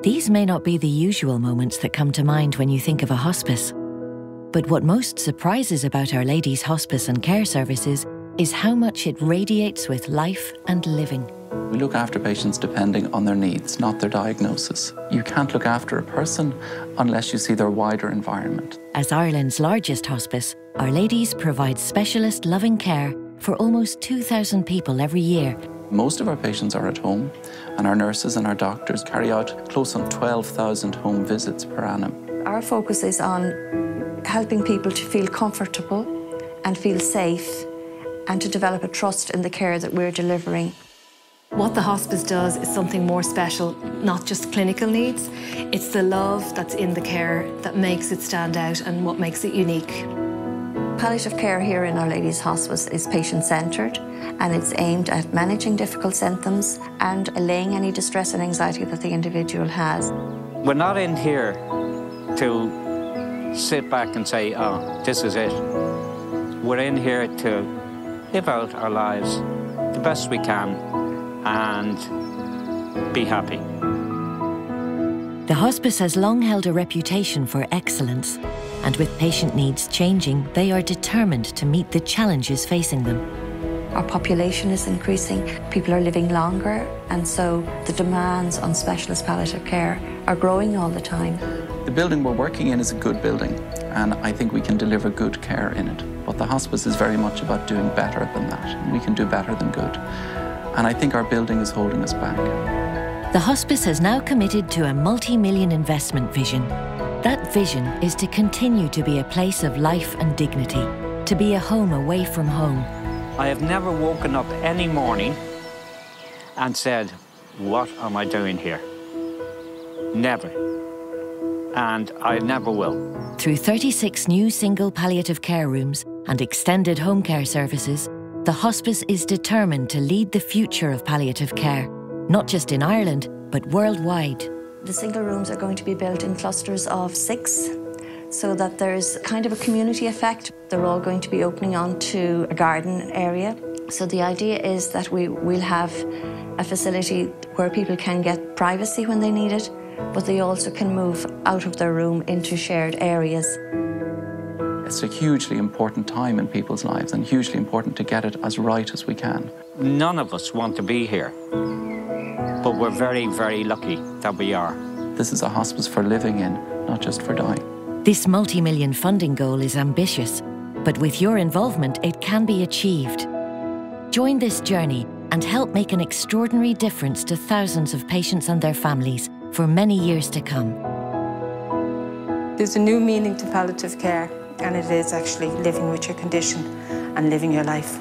These may not be the usual moments that come to mind when you think of a hospice. But what most surprises about Our Lady's Hospice and Care Services is how much it radiates with life and living. We look after patients depending on their needs, not their diagnosis. You can't look after a person unless you see their wider environment. As Ireland's largest hospice, Our Lady's provides specialist loving care for almost 2,000 people every year. Most of our patients are at home, and our nurses and our doctors carry out close on 12,000 home visits per annum. Our focus is on helping people to feel comfortable and feel safe and to develop a trust in the care that we're delivering. What the hospice does is something more special, not just clinical needs. It's the love that's in the care that makes it stand out and what makes it unique. Palliative care here in Our Lady's Hospice is patient-centred, and it's aimed at managing difficult symptoms and allaying any distress and anxiety that the individual has. We're not in here to sit back and say, oh, this is it. We're in here to live out our lives the best we can and be happy. The hospice has long held a reputation for excellence, and with patient needs changing, they are determined to meet the challenges facing them. Our population is increasing, people are living longer, and so the demands on specialist palliative care are growing all the time. The building we're working in is a good building, and I think we can deliver good care in it. But the hospice is very much about doing better than that, and we can do better than good. And I think our building is holding us back. The hospice has now committed to a multi-million investment vision. That vision is to continue to be a place of life and dignity, to be a home away from home. I have never woken up any morning and said, what am I doing here? Never. And I never will. Through 36 new single palliative care rooms and extended home care services, the hospice is determined to lead the future of palliative care, not just in Ireland, but worldwide. The single rooms are going to be built in clusters of 6, so that there's kind of a community effect. They're all going to be opening onto a garden area. So the idea is that we'll have a facility where people can get privacy when they need it, but they also can move out of their room into shared areas. It's a hugely important time in people's lives, and hugely important to get it as right as we can. None of us want to be here, but we're very, very lucky that we are. This is a hospice for living in, not just for dying. This multi-million funding goal is ambitious, but with your involvement, it can be achieved. Join this journey and help make an extraordinary difference to thousands of patients and their families for many years to come. There's a new meaning to palliative care, and it is actually living with your condition and living your life.